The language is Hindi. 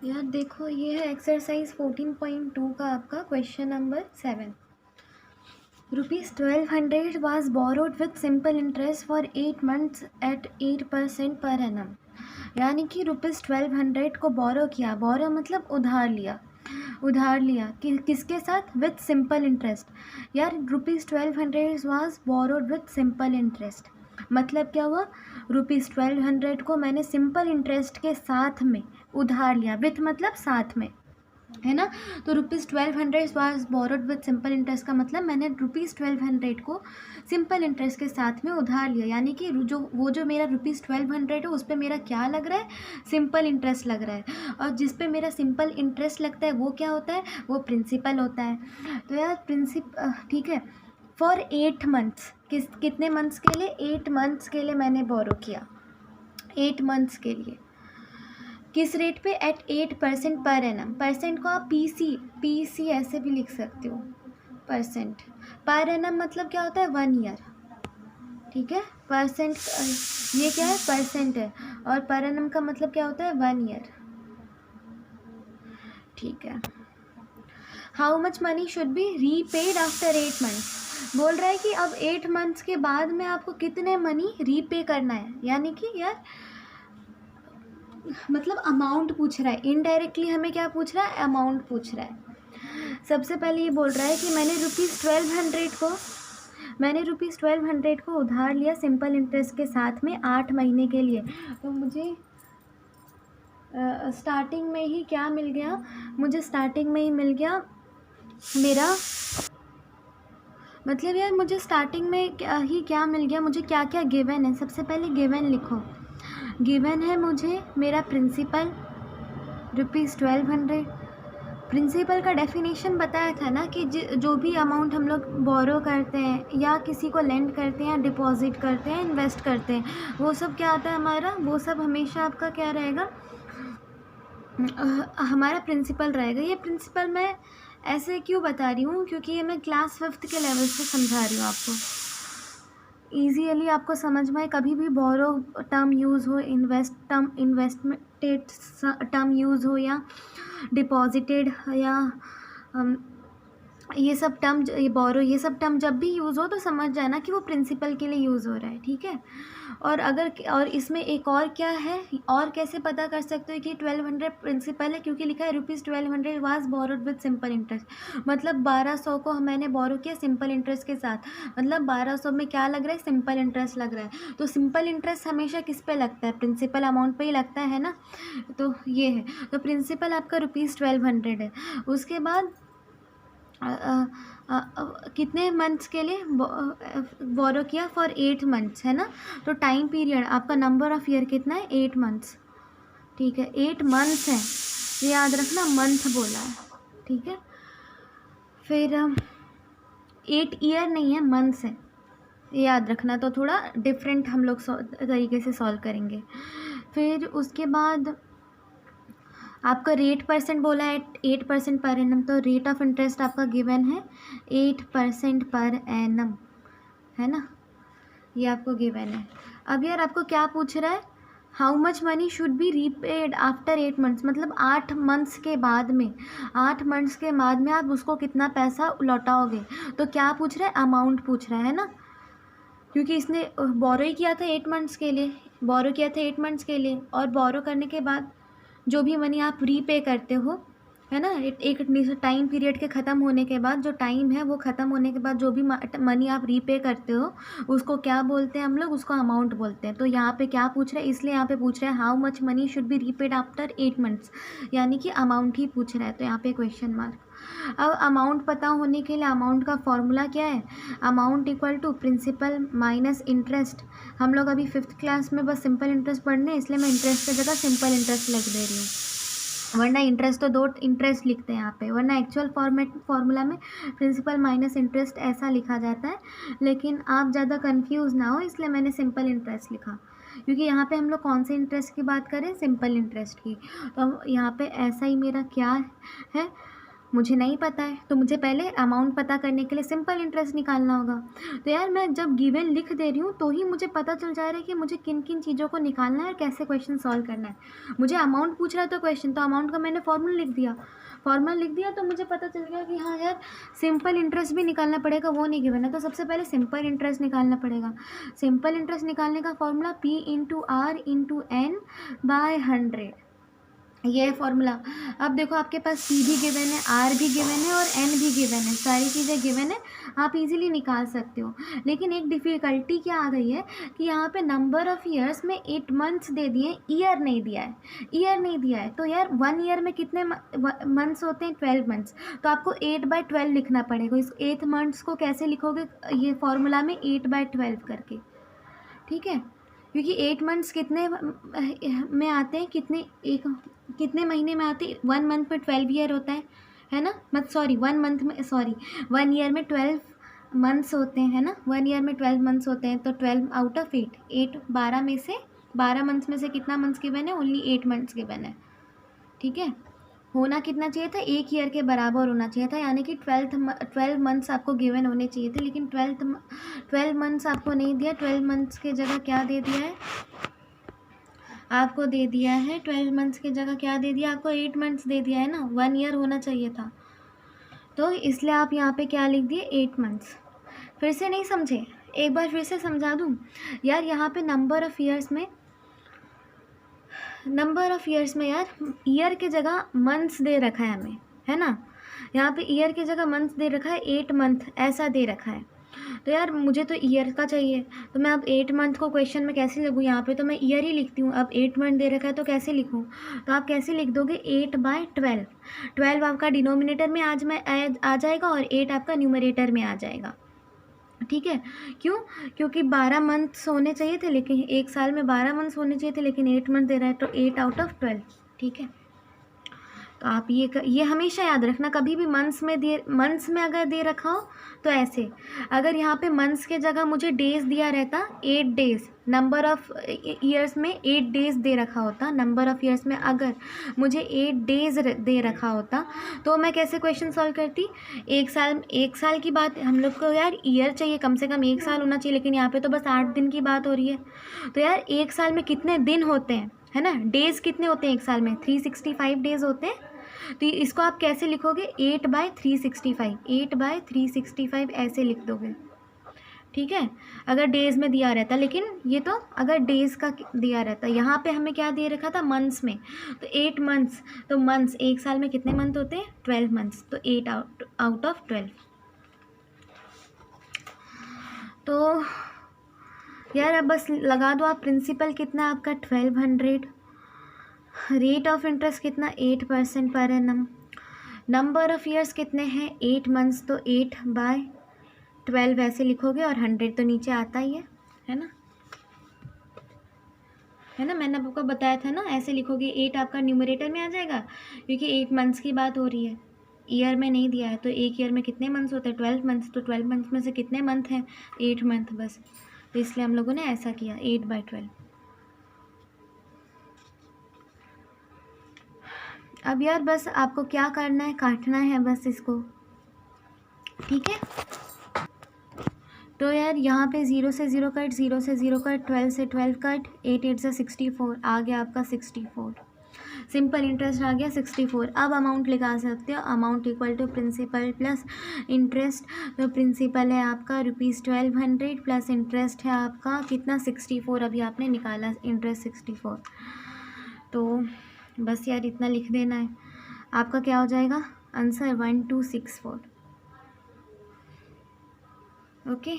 यार देखो, ये है एक्सरसाइज 14.2 का आपका question number 7। ₹1200 was borrowed with simple interest for 8 months at 8% per annum। यानी कि ₹1200 को बोरो किया, बोरो मतलब उधार लिया, उधार लिया किसके साथ? With simple interest. यार ₹1200 was borrowed with simple interest, मतलब क्या हुआ? ₹1200 को मैंने सिंपल इंटरेस्ट के साथ में उधार लिया, विथ मतलब साथ में, है ना। तो ₹1200 was borrowed with simple interest का मतलब मैंने ₹1200 को सिंपल इंटरेस्ट के साथ में उधार लिया, यानी कि जो मेरा ₹1200 है उस पर मेरा क्या लग रहा है? सिंपल इंटरेस्ट लग रहा है। और जिस पे मेरा सिंपल इंटरेस्ट लगता है वो क्या होता है? वो प्रिंसिपल होता है। तो यार ठीक है। फॉर 8 मंथ्स, कितने मंथ्स के लिए? 8 मंथ्स के लिए मैंने बोरो किया, 8 मंथ्स के लिए। किस रेट पे? Eight 8% per annum. परसेंट को आप पीसी ऐसे भी लिख सकते हो, परसेंट। पर एनम मतलब क्या होता है? 1 ईयर, ठीक है। परसेंट ये क्या है? परसेंट है। और पर एनम का मतलब क्या होता है? 1 ईयर, ठीक है। How much money should be repaid after 8 months. बोल रहा है कि अब 8 मंथ्स के बाद में आपको कितने मनी रीपे करना है, यानी कि यार मतलब अमाउंट पूछ रहा है। इनडायरेक्टली हमें क्या पूछ रहा है? अमाउंट पूछ रहा है। सबसे पहले ये बोल रहा है कि मैंने ₹1200 को उधार लिया सिंपल इंटरेस्ट के साथ में 8 महीने के लिए। तो मुझे स्टार्टिंग में ही क्या मिल गया? मुझे स्टार्टिंग में ही मिल गया मेरा, मतलब यार मुझे स्टार्टिंग में क्या मिल गया? मुझे क्या क्या गिवन है? सबसे पहले गिवन लिखो। गिवन है मुझे मेरा प्रिंसिपल ₹1200। प्रिंसिपल का डेफिनेशन बताया था ना कि जो भी अमाउंट हम लोग बोरो करते हैं या किसी को लेंड करते हैं या डिपॉजिट करते हैं, इन्वेस्ट करते हैं, वो सब क्या आता है हमारा? वो सब हमेशा आपका क्या रहेगा? हमारा प्रिंसिपल रहेगा। ये प्रिंसिपल मैं ऐसे क्यों बता रही हूँ? क्योंकि ये मैं क्लास 5th के लेवल से समझा रही हूँ आपको, ईजीली आपको समझ में। कभी भी बोरो टर्म यूज़ हो, इन्वेस्टमेंटेड टर्म यूज़ हो, या डिपॉजिटेड, या ये सब टर्म, ये बोरो, ये सब टर्म जब भी यूज़ हो तो समझ जाना कि वो प्रिंसिपल के लिए यूज़ हो रहा है, ठीक है। और इसमें एक और क्या है, और कैसे पता कर सकते हो कि 1200 प्रिंसिपल है? क्योंकि लिखा है ₹1200 was borrowed with simple interest, मतलब 1200 को मैंने बोरो किया सिंपल इंटरेस्ट के साथ, मतलब 1200 में क्या लग रहा है? सिंपल इंटरेस्ट लग रहा है। तो सिंपल इंटरेस्ट हमेशा किस पे लगता है? प्रिंसिपल अमाउंट पे ही लगता है ना। तो ये है, तो प्रिंसिपल आपका ₹1200 है। उसके बाद कितने मंथ्स के लिए बोरो किया? फॉर 8 मंथ्स, है ना। तो टाइम पीरियड आपका, नंबर ऑफ ईयर कितना है? 8 मंथ्स, ठीक है। 8 मंथ्स है, ये याद रखना, मंथ बोला है, ठीक है। फिर 8 ईयर नहीं है, मंथ्स है, ये याद रखना। तो थोड़ा डिफरेंट हम लोग तरीके से सॉल्व करेंगे। फिर उसके बाद आपका रेट परसेंट बोला है 8% पर एनम, तो रेट ऑफ इंटरेस्ट आपका गिवन है 8% पर एनम, है ना। ये आपको गिवन है। अब यार आपको क्या पूछ रहा है? How much money should be repaid after 8 months, मतलब 8 मंथ्स के बाद में, 8 मंथ्स के बाद में आप उसको कितना पैसा लौटाओगे। तो क्या पूछ रहा है? अमाउंट पूछ रहा है ना, क्योंकि इसने बोरो ही किया था 8 मंथ्स के लिए, बोरो किया था 8 मंथ्स के लिए। और बोरो करने के बाद जो भी मनी आप रीपे करते हो, है ना, एक टाइम पीरियड के ख़त्म होने के बाद, जो टाइम है वो ख़त्म होने के बाद जो भी मनी आप रीपे करते हो उसको क्या बोलते हैं हम लोग? उसको अमाउंट बोलते हैं। तो यहाँ पे क्या पूछ रहा है? इसलिए यहाँ पे पूछ रहा है how much money should be repaid after 8 months, यानी कि अमाउंट ही पूछ रहा है, तो यहाँ पे क्वेश्चन मार्क। अब अमाउंट पता होने के लिए अमाउंट का फॉर्मूला क्या है? Amount equal to principal minus interest. हम लोग अभी 5th क्लास में बस सिंपल इंटरेस्ट पढ़ने, इसलिए मैं इंटरेस्ट की जगह सिंपल इंटरेस्ट लिख दे रही हूँ, वरना इंटरेस्ट तो 2 इंटरेस्ट लिखते हैं यहाँ पे, वरना एक्चुअल फॉर्मूला में प्रिंसिपल माइनस इंटरेस्ट ऐसा लिखा जाता है। लेकिन आप ज़्यादा कंफ्यूज ना हो, इसलिए मैंने सिंपल इंटरेस्ट लिखा, क्योंकि यहाँ पे हम लोग कौन से इंटरेस्ट की बात करें? सिंपल इंटरेस्ट की। तो यहाँ पे ऐसा ही मेरा क्या है, मुझे नहीं पता है, तो मुझे पहले अमाउंट पता करने के लिए सिंपल इंटरेस्ट निकालना होगा। तो यार मैं जब गिवन लिख दे रही हूँ तो ही मुझे पता चल जा रहा है कि मुझे किन किन चीज़ों को निकालना है और कैसे क्वेश्चन सॉल्व करना है। मुझे अमाउंट पूछ रहा है तो क्वेश्चन, तो अमाउंट का मैंने फॉर्मूला लिख दिया तो मुझे पता चल गया कि हाँ यार सिंपल इंटरेस्ट भी निकालना पड़ेगा, वो नहीं गिवन है। तो सबसे पहले सिंपल इंटरेस्ट निकालना पड़ेगा। सिंपल इंटरेस्ट निकालने का फॉर्मूला P/R/N/100, ये है फॉर्मूला। अब देखो आपके पास P भी गिवन है, R भी गिवन है और N भी गिवन है, सारी चीज़ें गिवन है, आप इजीली निकाल सकते हो। लेकिन एक डिफ़िकल्टी क्या आ गई है कि यहाँ पे नंबर ऑफ़ ईयर्स में 8 मंथ्स दे दिए, ईयर नहीं दिया है। तो यार 1 ईयर में कितने मंथ्स होते हैं? 12 मंथ्स। तो आपको 8/12 लिखना पड़ेगा। इस 8 मंथ्स को कैसे लिखोगे? ये फॉर्मूला में 8/12 करके, ठीक है। क्योंकि 8 मंथ्स कितने में आते हैं, कितने महीने में आते हैं? 1 मंथ में 12 ईयर होता है ना? 1 ईयर में 12 मंथ्स होते हैं, है ना? 1 ईयर में 12 मंथ्स होते हैं। तो 12 आउट ऑफ 8 12 मंथ्स में से कितना मंथ्स गिवन है? ओनली 8 मंथ्स गिवन है, ठीक है। होना कितना चाहिए था? 1 ईयर के बराबर होना चाहिए था, यानी कि 12 मंथ्स आपको गिवन होने चाहिए थे। लेकिन 12 मंथ्स आपको नहीं दिया। 12 मंथ्स की जगह क्या दे दिया है आपको? दे दिया है 12 मंथ्स की जगह क्या दे दिया आपको? 8 मंथ्स दे दिया है ना। 1 ईयर होना चाहिए था, तो इसलिए आप यहाँ पे क्या लिख दिए? 8 मंथ्स। फिर से नहीं समझे? एक बार फिर से समझा दूँ यार। यहाँ पे नंबर ऑफ़ ईयर्स में यार ईयर की जगह मंथ्स दे रखा है हमें, है ना? यहाँ पे ईयर की जगह मंथ्स दे रखा है, 8 मंथ ऐसा दे रखा है। तो यार मुझे तो ईयर का चाहिए, तो मैं अब 8 मंथ को क्वेश्चन में कैसे लिखूँ? यहाँ पे तो मैं ईयर ही लिखती हूँ। अब 8 मंथ दे रखा है तो कैसे लिखूँ? तो आप कैसे लिख दोगे? 8/12। 12 आपका डिनोमिनेटर में आ जाएगा और 8 आपका न्यूमरेटर में आ जाएगा, ठीक है। क्यों? क्योंकि 12 मंथ्स होने चाहिए थे, लेकिन एक साल में 12 मंथ्स होने चाहिए थे, लेकिन 8 मंथ दे रहा है, तो 8 आउट ऑफ 12, ठीक है। तो आप ये हमेशा याद रखना, कभी भी मंथ्स में अगर दे रखा हो तो ऐसे। अगर यहाँ पे मंथ्स के जगह मुझे डेज दिया रहता, 8 डेज, नंबर ऑफ़ ईयर्स में 8 डेज दे रखा होता, नंबर ऑफ़ ईयर्स में अगर मुझे 8 डेज दे रखा होता, तो मैं कैसे क्वेश्चन सॉल्व करती? एक साल की बात, हम लोग को यार ईयर चाहिए, कम से कम 1 साल होना चाहिए, लेकिन यहाँ पे तो बस 8 दिन की बात हो रही है। तो यार 1 साल में कितने दिन होते हैं, है ना? डेज़ कितने होते हैं एक साल में? 365 डेज़ होते हैं। तो इसको आप कैसे लिखोगे? 8/365, 8/365 ऐसे लिख दोगे, ठीक है। अगर डेज़ में दिया रहता, लेकिन ये तो अगर डेज़ का दिया रहता, यहाँ पे हमें क्या दे रखा था? मंथ्स में। तो 8 मंथ्स, तो मंथ्स एक साल में कितने मंथ होते हैं? 12 मंथ्स, तो 8 आउट ऑफ 12। तो यार अब बस लगा दो आप, प्रिंसिपल कितना आपका? 1200। रेट ऑफ इंटरेस्ट कितना? 8% per annum. Number of years कितने हैं? 8 मंथ्स, तो 8/12 ऐसे लिखोगे, और 100 तो नीचे आता ही है ना? मैंने आपको बताया था ना, ऐसे लिखोगे। 8 आपका न्यूमरेटर में आ जाएगा, क्योंकि 8 मंथ्स की बात हो रही है, ईयर में नहीं दिया है। तो एक ईयर में कितने मंथ्स होते हैं? 12 मंथ्स। तो 12 मंथ्स में से कितने मंथ हैं? 8 मंथ बस। तो इसलिए हम लोगों ने ऐसा किया, 8/12। अब यार बस आपको क्या करना है? काटना है बस इसको, ठीक है। तो यार यहाँ पे 0 से 0 कट, 0 से 0 कट, 12 से 12 कट, 8 8 से 64 आ गया आपका 64। सिंपल इंटरेस्ट आ गया 64। अब अमाउंट निकाल सकते हो, amount equal to principal plus interest. तो प्रिंसिपल है आपका ₹1200 प्लस इंटरेस्ट है आपका कितना? 64। अभी आपने निकाला इंटरेस्ट 64। तो बस यार इतना लिख देना है, आपका क्या हो जाएगा आंसर? 1264। ओके।